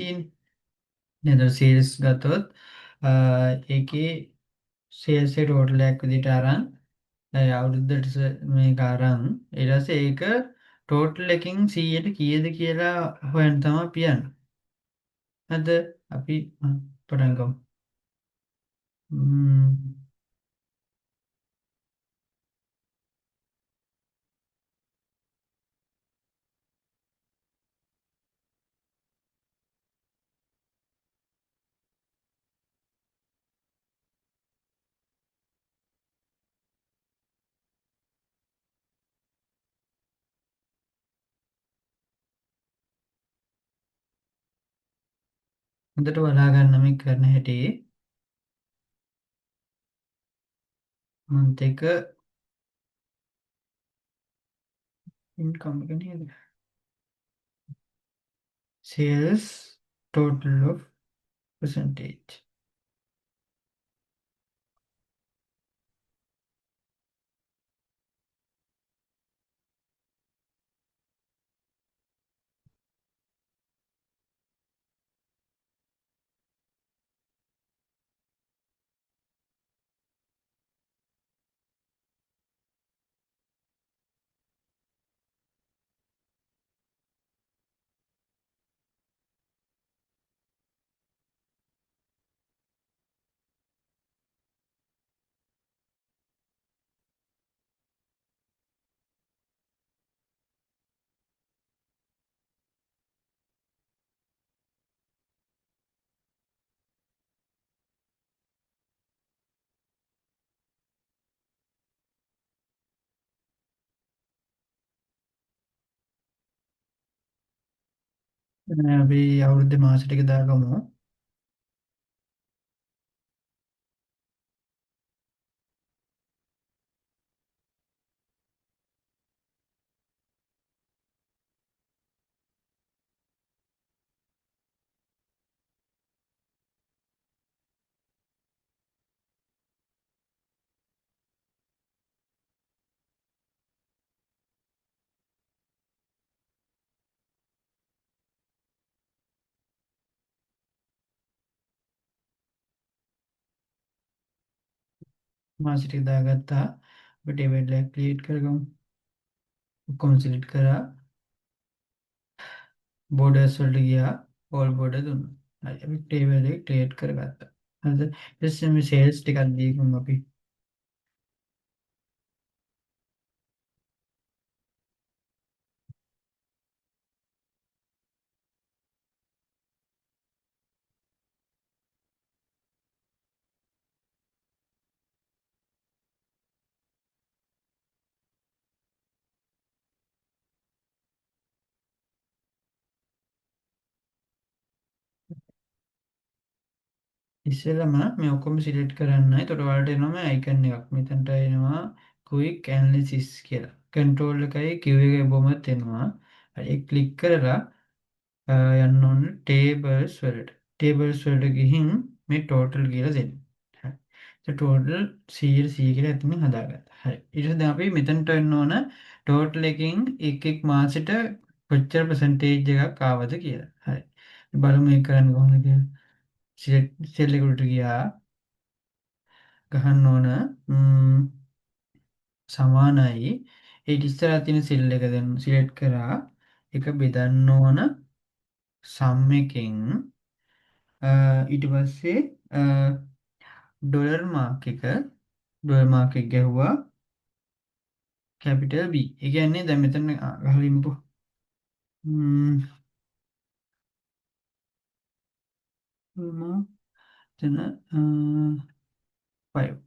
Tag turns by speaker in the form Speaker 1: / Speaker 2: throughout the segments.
Speaker 1: නේද සීල්ස් ගත්තොත් ඒකේ සේල්ස් එක ටෝටල් එකක් විදිහට අරන් අවුරුද්දට මේක අරන් ඊට පස්සේ ඒක ටෝටල් එකකින් 100ට කීයද කියලා හොයන්න තමයි අපි යන්නේ. අද අපි පටන් ගමු. ම්ම්, හොඳට බලා ගන්න මේ කරන හැටි මන්ත් එක ඉන්කම් එක නේද sales total of percentage. අපි අවුරුද්ද මාස ටික දාගමු. මාස ටික දාගත්තා. අපි ටේබල් එක ක්‍රියේට් කරගමු. ඔක්කොම සිලෙක්ට් කරා. බෝඩර්ස් වලට ගියා. ඕල් බෝඩර් දුන්නා. හරි අපි ටේබල් එක ක්‍රියේට් කරගත්තා. හරිද? ඊට පස්සේ මේ සේල්ස් ටිකක් දීගමු අපි. ඉස්සෙල්ලම මේ ඔක්කොම සිලෙක්ට් කරන්න. එතකොට ඔයාලට එනවා මේ අයිකන් එකක්. මෙතනට එනවා quick analysis කියලා. control එකයි Q එකයි බොමත් එනවා. හරි ඒක ක්ලික් කරලා යන්න ඕන tables වලට. tables වලට ගිහින් මේ total කියලා දෙන්න. හරි. ඒ total 100 100 කියලා එතනින් හදාගත්තා. හරි. ඊට පස්සේ දැන් අපි මෙතනට එන්න ඕන total එකකින් එක් එක් මාසෙට කොච්චර percentage එකක් ආවද කියලා. හරි. බලමු මේක කරන්න කොහොමද කියලා. සෙල් එකට ගියා ගහන්න ඕන සමානයි ඒ ඉස්සරහ තියෙන සෙල් එක දැන් සිලෙක්ට් කරා ඒක බෙදන්න ඕන සම් එකෙන් ඊට පස්සේ ඩොලර් මාක් එක ගැහුවා කැපිටල් B. ඒ කියන්නේ දැන් මෙතන ගහලින්පු එතන 5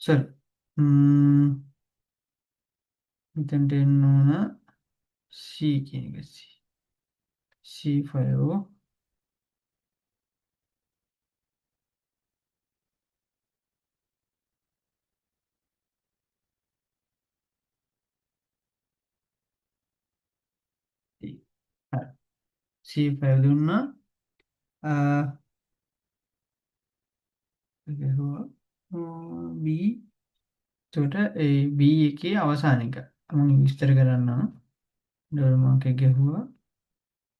Speaker 1: සර් මෙතනට එන්න ඕන C කියන එක C5 හරි C5 දුන්නා ගැහුවා B එතකොට ඒ B එකේ අවසාන එක මම විස්තර කරන්නම්. ඩොලර් මාක් එක ගැහුවා.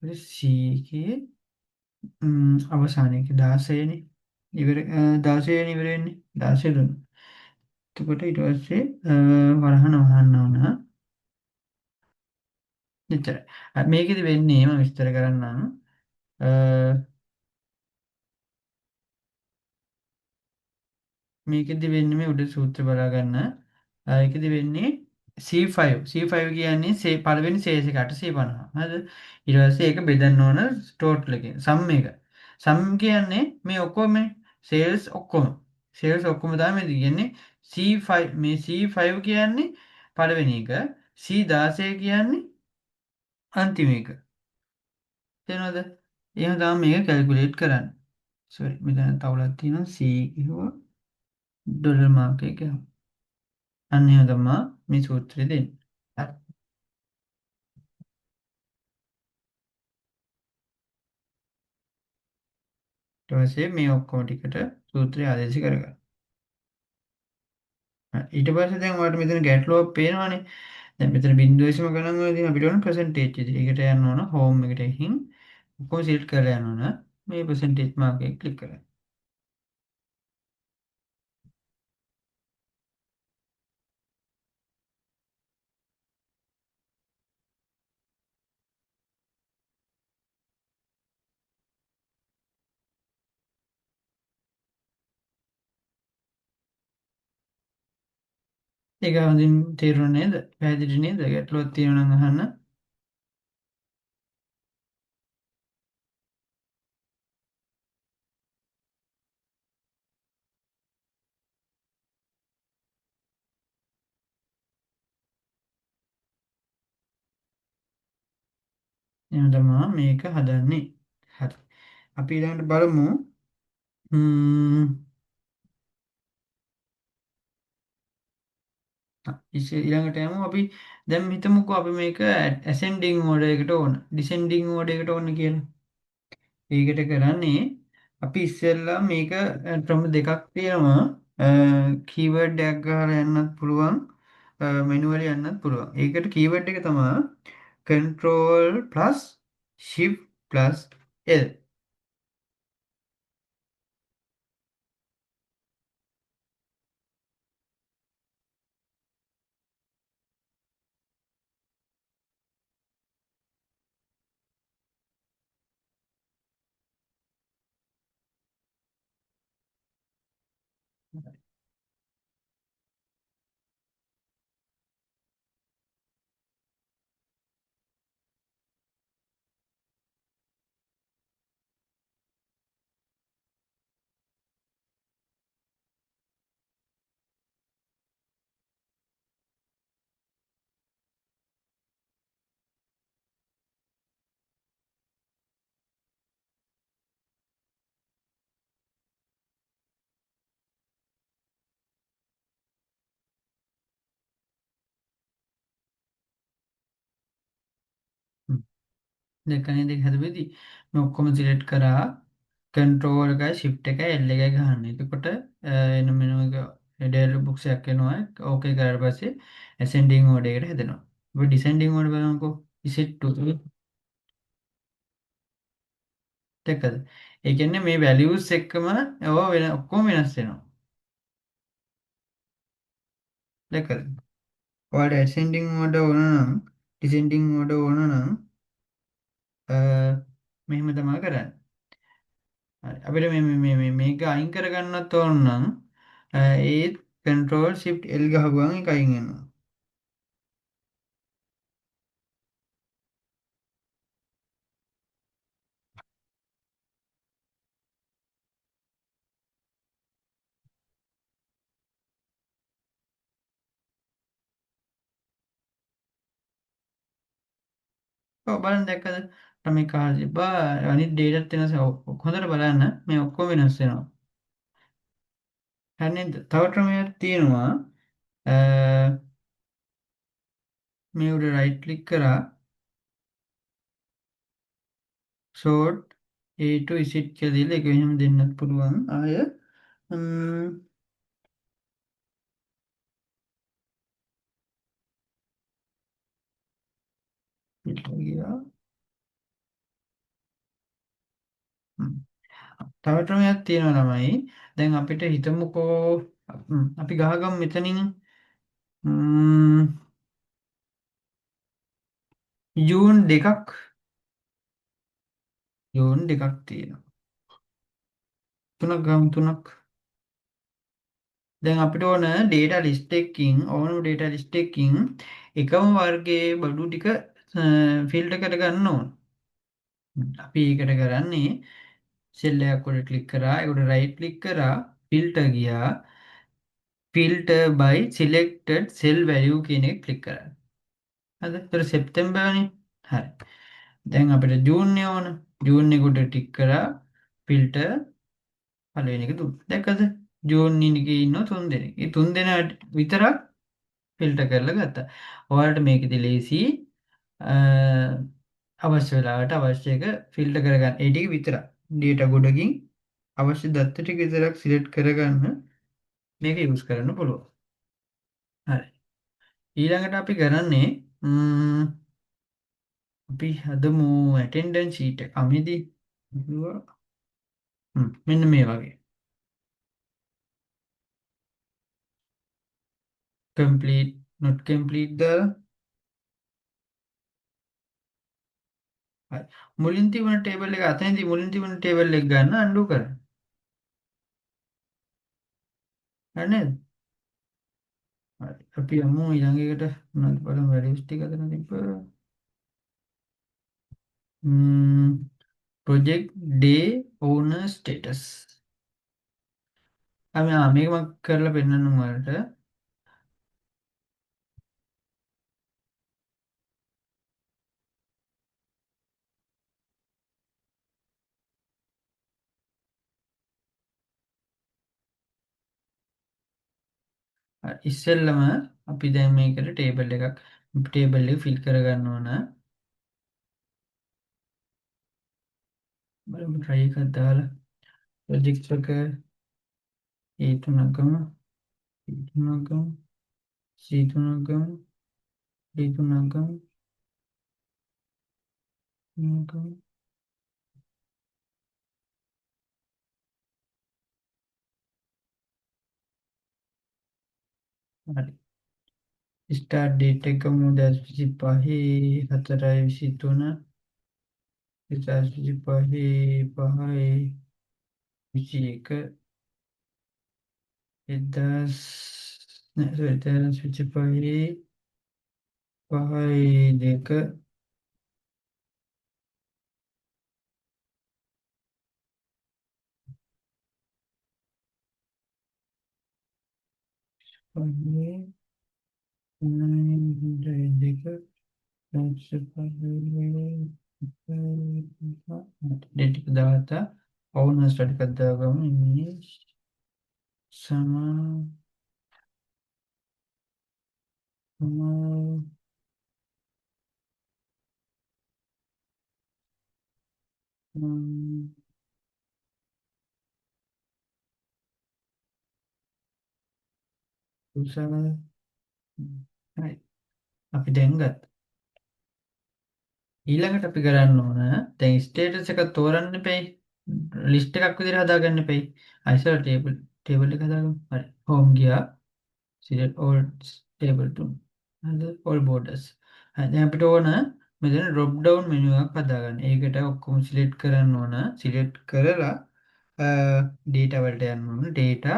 Speaker 1: ඊට C එකේ අවසානයේ 16 නේ. ඉවර 16 නේ ඉවර වෙන්නේ. 16 දුන්නා. එතකොට ඊට පස්සේ වරහන වහන්න ඕන. එච්චරයි. මේකෙදි වෙන්නේ මම විස්තර කරන්නම්. අ, මේකෙදි වෙන්නේ මේ උඩ සූත්‍ර බලා ගන්න. ඒකෙදි වෙන්නේ C5 C5 කියන්නේ පළවෙනි ශේෂ එකට C50. හරිද? ඊට පස්සේ ඒක බෙදන්න ඕන ටෝටල් එකෙන් සම් එක. සම් කියන්නේ මේ ඔක්කොම සේල්ස් ඔක්කොම. සේල්ස් ඔක්කොම තමයි මේ කියන්නේ C5 මේ C5 කියන්නේ පළවෙනි එක. C16 කියන්නේ අන්තිම එක. තේරෙනවද? එහෙනම් තමයි මේක කැල්කියුලේට් කරන්නේ. සෝරි මෙතන තවලක් තියෙනවා C කිව්වා ඩොලර් මාක් එක. අන්න එහෙම තමයි මේ සූත්‍රය දෙන්නේ. හරි. ඊට පස්සේ මේ ඔක්කොම ටිකට සූත්‍රය ආදේශ කරගන්න. ඊට පස්සේ දැන් ඔයාලට මෙතන ගැටලුවක් පේනවනේ. දැන් මෙතන 0.0 ගණන් වලදී අපිට ඕන percentage එක. ඒකට යන්න ඕන home එකට ගිහින් ඔක්කොම සිලෙක්ට් කරලා යන්න ඕන. මේ percentage mark එක ක්ලික් කරන්න. ඒක හොඳින් තේරුණා නේද? පැහැදිලි නේද? ගැටලුවක් තියෙනවා නම් අහන්න. එහෙනම් තමයි මේක හදන්නේ. හරි. අපි ඊළඟට බලමු. ම්ම් ඊළඟට යමු අපි දැන් හිතමුකෝ අපි මේක ascending order එකට ඕන descending order එකට ඕන කියලා. ඒකට කරන්නේ අපි ඉස්සෙල්ලා මේක ක්‍රම දෙකක් තියෙනවා. කීවර්ඩ් එකක් ගහලා යන්නත් පුළුවන් මැනුවලි යන්නත් පුළුවන්. ඒකට කීවර්ඩ් එක තමයි control plus shift plus L. දෙකනේ දෙක හැදුවේදී මේ ඔක්කොම සිලෙක්ට් කරා control එකයි shift එකයි L එකයි ගහන්න. එතකොට එන මෙනු එක ඩයලොග් බොක්ස් එකක් එනවා. ඕකේ කරලා පස්සේ ascending order එකට හැදෙනවා. අපි descending order බලමුකෝ. set to දෙකද. ඒ කියන්නේ මේ values එක්කම ඒවා වෙන ඔක්කොම වෙනස් වෙනවා. දෙකද. ඔයාලට ascending order ඕන නම් descending order ඕන නම් මෙහෙම තමයි කරන්නේ. හරි. අපිට මේක අයින් කරගන්නත් ඕන නම් ඒත් control shift L ගහපුවම ඒක අයින් වෙනවා. ඔව් බලන්න දැක්කද? මේ කාර්ය තිබ්බා අනිත් dataත් වෙනස් වෙනවා. හොඳට බලන්න මේ ඔක්කොම වෙනස් වෙනවා. හරි නේද? තව ක්‍රමයක් තියෙනවා. අ, මේ උඩ right click කරා sort A to Z කියලා දීලා ඒක එහෙම දෙන්නත් පුළුවන්. ආය ම්ම්, ෆිල්ටර් ගියා. හ්ම්. තව ක්‍රමයක් තියෙනවා ළමයි. දැන් අපිට හිතමුකෝ අපි ගහගමු මෙතනින් ම්ම්, ජූන් 2ක් තියෙනවා. 3ක් ගමු 3ක්. දැන් අපිට ඕන ඩේටා ලිස්ට් එකකින් ඕනම ඩේටා ලිස්ට් එකකින් එකම වර්ගයේ බඩු ටික ෆිල්ටර් කරගන්න ඕන. අපි ඒකට කරන්නේ සෙල් එකක් උඩ ක්ලික් කරා ඒකට රයිට් ක්ලික් කරා ෆිල්ටර් ගියා filter by selected cell value කියන එක ක්ලික් කරා. හරිද? ඒතර සෙප්තැම්බර්නේ. හරි. දැන් අපිට ජූන් ඕන. ජූන් එක උඩ ටික් කරා ෆිල්ටර් පළවෙනි එක දුන්නා. දැක්කද? ජූන් එකේ ඉන්න තුන් දෙනෙක්. ඒ තුන් දෙනාට විතරක් ෆිල්ටර් කරලා ගත්තා. ඔයාලට මේකෙදි ලේසි අවශ්‍ය වෙලාවට අවශ්‍ය එක ෆිල්ටර් කරගන්න. ඒ ටික විතරක්. ඩේටා ගොඩකින් අවශ්‍ය දත්ත ටික විතරක් සිලෙක්ට් කරගන්න මේක යූස් කරන්න පුළුවන්. හරි. ඊළඟට අපි කරන්නේ අපි හදමු ඇටෙන්ඩන්ස් ෂීට් එක. අමිදි මෙන්න මේ වගේ. complete not complete දාලා හරි. මුලින් තිබුණ ටේබල් එක අතනදී මුලින් තිබුණ ටේබල් එක ගන්න අන්ඩු කරන්න. හරි නේද? හරි. අපි යමු ඊළඟ එකට මොනවද බලමු values ටික අතන තිබ්බ. project day owner status. මේක මම කරලා පෙන්නන්නම් ඔයාලට. ඉස්සෙල්ලම අපි දැන් මේකට ටේබල් එක ෆිල් කරගන්න ඕන. බලමු try එකක් දාලා project එක A3 ගමු B3 ගමු C3 ගමු D3 ගමු E ගමු. හරි. start date එක ගමු 25 4/23 2025 5/21 10 නෑ sorry 2025 5/2 5 2 डेट टिक दाता అవును స్టడీ పెద్దగా ఇంగ్లీష్ సమా సమా උසාව හරි අපි දැන් ගත්තා. ඊළඟට අපි කරන්න ඕන දැන් ස්ටේටස් එක තෝරන්න එපයි. ලිස්ට් එකක් විදිහට හදාගන්න එපයි. අයිසර ටේබල් එක හදාගමු. හරි. හෝම් ගියා. select all table to all borders. දැන් අපිට ඕන මෙතන drop down menu එකක් හදාගන්න. ඒකට ඔක්කොම select කරන්න ඕන. select කරලා data වලට යන්න ඕන. data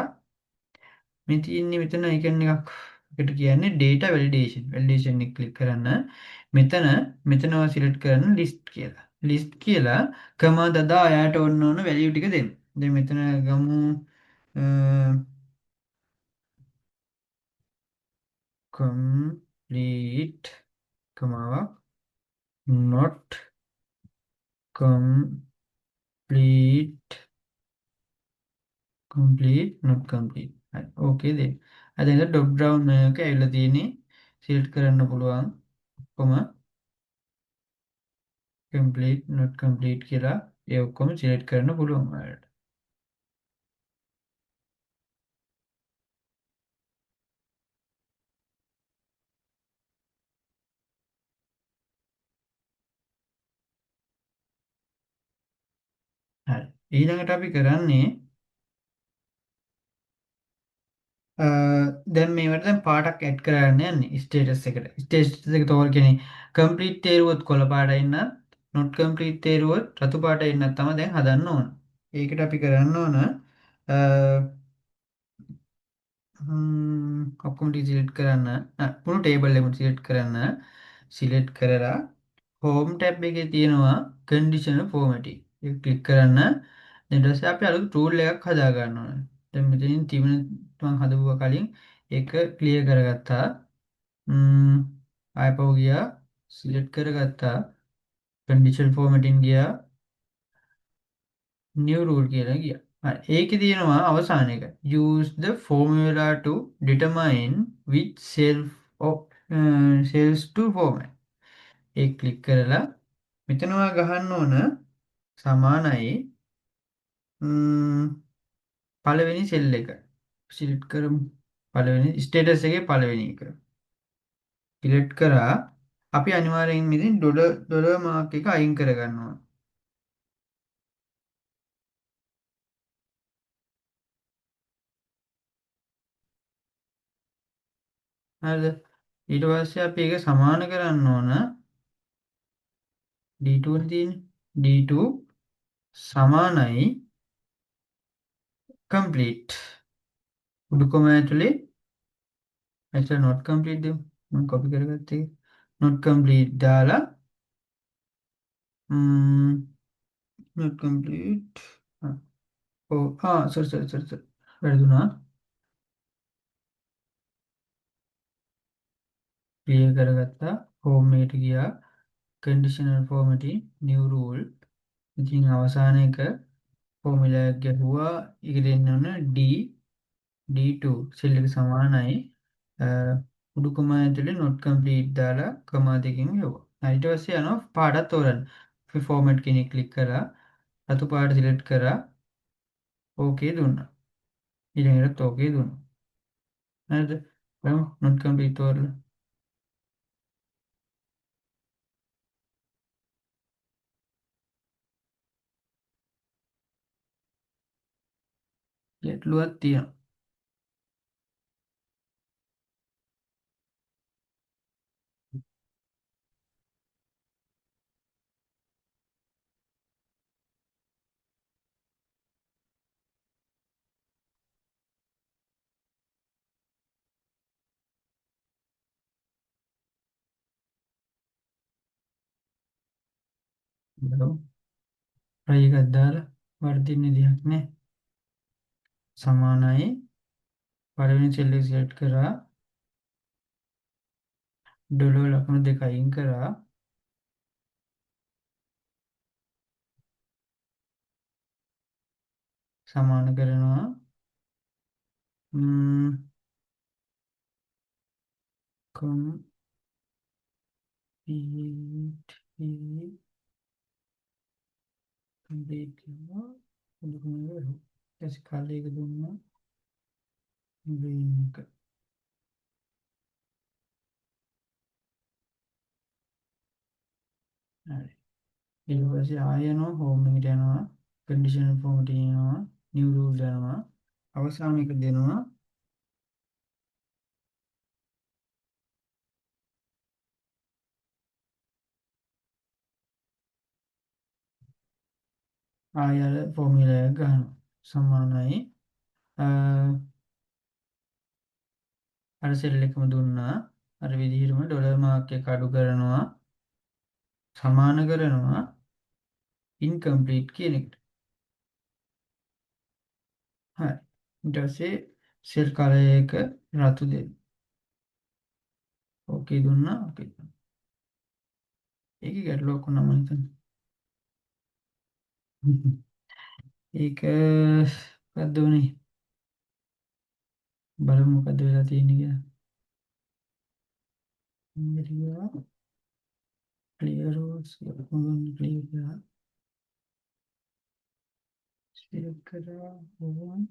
Speaker 1: මේ තියෙන්නේ මෙතන icon එකක්. එකට කියන්නේ data validation. validation එක click කරන්න. මෙතන select කරන්න list කියලා. list කියලා කමා දදා එයාට ඕන value ටික දෙන්න. දැන් මෙතන ගමු complete කමාවක් not complete not complete හරි ඕකේ දෙන්න. දැන් ඩ්‍රොප් ඩවුන් එක ඇවිල්ලා තියෙන්නේ සිලෙක්ට් කරන්න පුළුවන් ඔක්කොම complete not complete කියලා ඒ ඔක්කොම සිලෙක්ට් කරන්න පුළුවන් ඔයාලට. ඊළඟට අපි කරන්නේ දැන් මේවට දැන් පාටක් ඇඩ් කරන්න යන්නේ ස්ටේටස් එකට. ස්ටේටස් එක තෝර කියන්නේ කම්ප්ලීට් තේරුවොත් කොළ පාටයි ඉන්න, not complete තේරුවොත් රතු පාටයි ඉන්න තමයි දැන් හදන්න ඕන. ඒකට අපි කරන්න ඕන ඔක්කොම ටික සිලෙක්ට් කරන්න. පුණු ටේබල් එකම සිලෙක්ට් කරන්න. සිලෙක්ට් කරලා හෝම් ටැබ් එකේ තියෙනවා කන්ඩිෂනල් ෆෝමැටිං. ඒක ක්ලික් කරන්න. ඊට පස්සේ අපි අලුත් ටූල් එකක් හදා ගන්න ඕනේ. දැන් මෙතනින් තිබුණ මම හදපුවා කලින් ඒක ක්ලියර් කරගත්තා. ආයපහු ගියා සිලෙක්ට් කරගත්තා. කන්ඩිෂනල් ෆෝමැටිං ගියා. new rule කියලා ගියා. හරි. ඒකේ තියෙනවා අවසාන එක. use the formula to determine which cells to format. ඒක ක්ලික් කරලා මෙතනවා ගහන්න ඕන සමානයි පළවෙනි සෙල් එක. සිලෙක්ට් කරමු. පළවෙනි ස්ටේටස් එකේ පළවෙනි එක. සිලෙක්ට් කරා අපි අනිවාර්යෙන් මෙතන ඩොලර් මාක් එක අයින් කරගන්න ඕන. හරිද? ඊට පස්සේ අපි ඒක සමාන කරන්න ඕන D2 වල තියෙන D2 සමානයි complete. උඩු කොම ඇතුලේ ඇත්තට not complete දෙමු. මම copy කරගත්තේ. not complete දාලා not complete sorry. වැරදුනා. ක්ලියර් කරගත්තා. home එකට ගියා. conditional formatting new rule. ඉතින් අවසාන එක ෆෝමියුලා එක ගැහුවා. ඒක දෙන්න ඕන D2 සෙල් එක සමානයි උඩු කොමා ඇතුලේ not complete දාලා කමා දෙකකින් හෙව්වා. ඊට පස්සේ යනවා පාටත් තෝරන්න. අපි format කෙනෙක් ක්ලික් කරා රතු පාට සිලෙක්ට් කරා okay දුන්නා. ඊළඟට okay දුන්නා. හරිද? බලමු not complete තෝරලා. ගැටලුවක් තියෙනවා. බලමු. try එකක් දාලා වර්ධින්න විදිහක් නැහැ. සමානයි පළවෙනි සෙල් එක සිලෙක්ට් කරා ඩොලර් ලකුණු දෙක අයින් කරා සමාන කරනවා complete complete කරනවා උඩු කොමේ වැහුවා. ඊට පස්සේ කලර් එක දුන්නා green එක. හරි. ඊට පස්සේ ආය යනවා home එකට යනවා conditional formatting යනවා new rule යනවා අවසාන එක දෙනවා ආය අර formula එක ගන්නවා සමානයි අර සෙල් එකම දුන්නා අර විදිහටම ඩොලර් මාක් එක අඩු කරනවා සමාන කරනවා incomplete කියන එකට. හරි. ඊට පස්සේ සෙල් කලර් එක රතු දෙන්න. ඕකේ දුන්නා. ඕකේ. ඒකේ ගැටලුවක් වුණා මම හිතන්නේ. ඒක මොකද්ද උනේ? බලමු මොකද්ද වෙලා තියෙන්නේ කියලා. India clear roads clear select කරා ඕවන්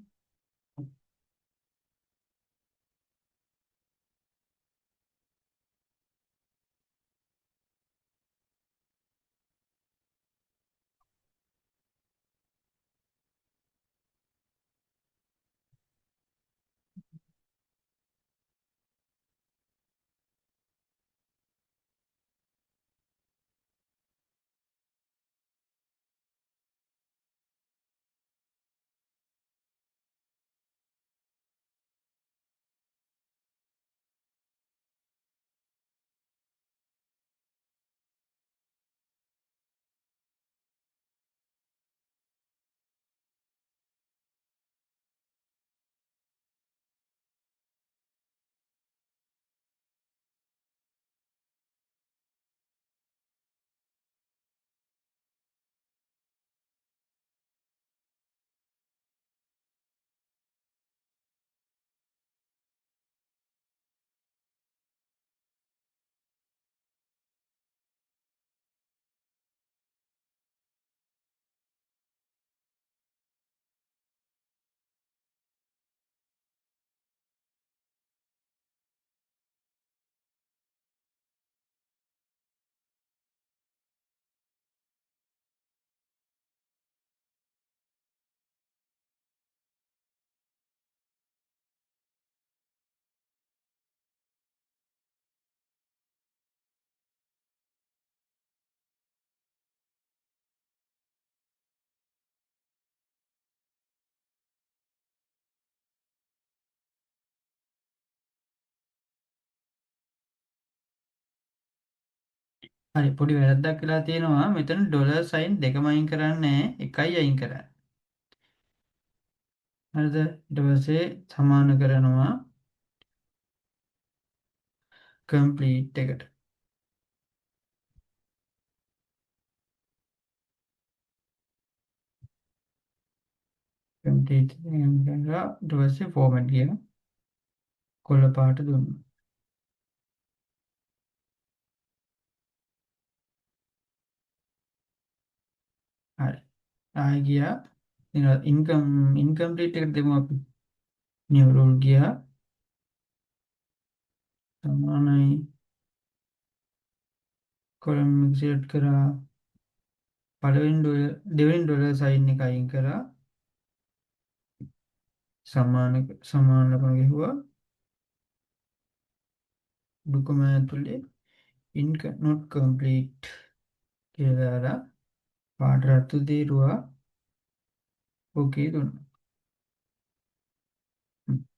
Speaker 1: හරි පොඩි වැරද්දක් වෙලා තියෙනවා. මෙතන ඩොලර් සයින් දෙකම අයින් කරන්නේ එකයි අයින් කරන්නේ. හරිද? ඊට පස්සේ සමාන කරනවා complete එකට. complete කරලා ඊට පස්සේ format ගියා. කොළ පාට දුන්නා. හරි. ආයෙ ගියා. incomplete එකට දෙමු අපි. new rule ගියා. සමානයි column එක select කරා. දෙවෙනි ඩොලර් සයින් එක අයින් කරා. සමාන ලකුණ ගැහුවා. document ඇතුලේ not complete කියලා දාලා පාට රතු දීරුවා. ඕකේ දුන්නා.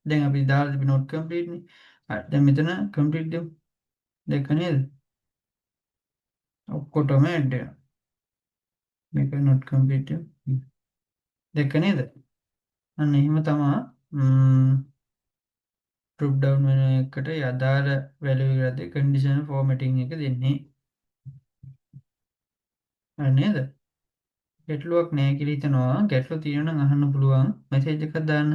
Speaker 1: දැන් අපි දාලා තිබි not complete නේ. හරි දැන් මෙතන complete දෙමු. දැක්ක නේද? ඔක්කොටම ඇඩ් වෙනවා. මේක not complete දැක්ක නේද? අන්න එහෙම තමයි drop down menu එකට යදාල value එකකට conditional formatting එක දෙන්නේ. හරි නේද? ගැටලුවක් නැහැ කියලා හිතනවා. ගැටලු තියෙනවා නම් අහන්න පුළුවන්. message එකක් දාන්න.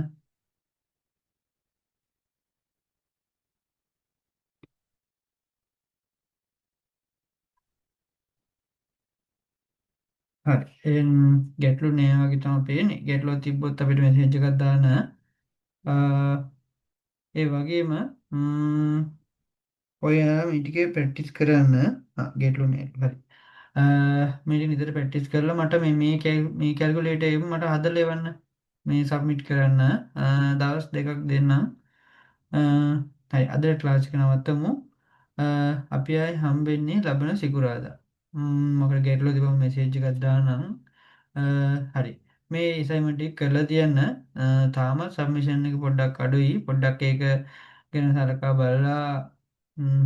Speaker 1: හරි ගැටලු නෑ වගේ තමයි පේන්නේ. ගැටලුවක් තිබ්බොත් අපිට message එකක් දාන්න. ඒ වගේම ඔයා මේ ටිකේ ප්‍රැක්ටිස් කරන්න. ගැටලු නෑ. හරි. මේක නිතර ප්‍රැක්ටිස් කරලා මට මේ කැල්කියුලේටර් එක මට හදලා එවන්න. මේ සබ්මිට් කරන්න. දවස් දෙකක් දෙන්නම්. හරි අද ක්ලාස් එක නවත්තමු. අපි ආයි හම්බෙන්නේ ලබන සිකුරාදා. මොකද ගැටලුව තිබුම මෙසේජ් එකක් දාන්නම්. හරි මේ අසයින්මන්ට් එක කරලා තියන්න. තාම සබ්මිෂන් එක පොඩ්ඩක් අඩුයි. පොඩ්ඩක් ඒක ගැන සලකා බලලා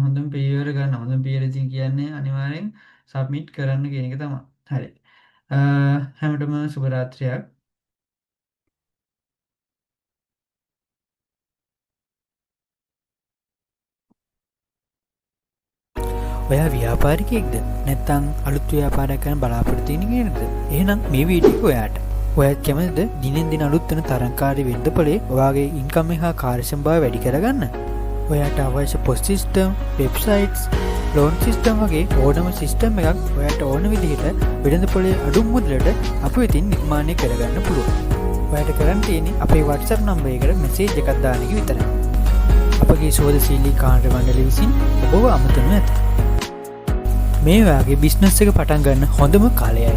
Speaker 1: හොඳම පියවර ගන්න. හොඳම පියවර ඉතින් කියන්නේ අනිවාර්යෙන් සබ්මිට් කරන්න කියන එක තමයි. හරි. හැමෝටම සුබ රාත්‍රියක්.
Speaker 2: ඔයා ව්‍යාපාරිකයෙක්ද? නැත්නම් අලුත් ව්‍යාපාරයක් කරන්න බලාපොරොත්තු වෙන කෙනෙක්ද? එහෙනම් මේ වීඩියෝ එක ඔයාට. ඔයාත් කැමතිද දිනෙන් දින අලුත් වෙන තරංකාරී වෙළඳපොලේ ඔයාගේ ඉන්කම් එක හා කාර්යක්ෂමතාවය වැඩි කරගන්න? ඔයාට අවශ්‍ය post system, websites, loan system වගේ ඕනම සිස්ටම් එකක් ඔයාට ඕන විදිහට වෙළඳපොලේ අඩු මුදලට අප වෙතින් නිර්මාණය කරගන්න පුළුවන්. ඔයාට කරන්න තියෙන්නේ අපේ WhatsApp නම්බර් එකට මෙසේජ් එකක් දාන එක විතරයි. අපගේ සෝදශීලී කාර්ය මණ්ඩලය විසින් ඔබව අමතනු නැත. මේ වගේ බිස්නස් එක පටන් ගන්න හොඳම කාලයයි.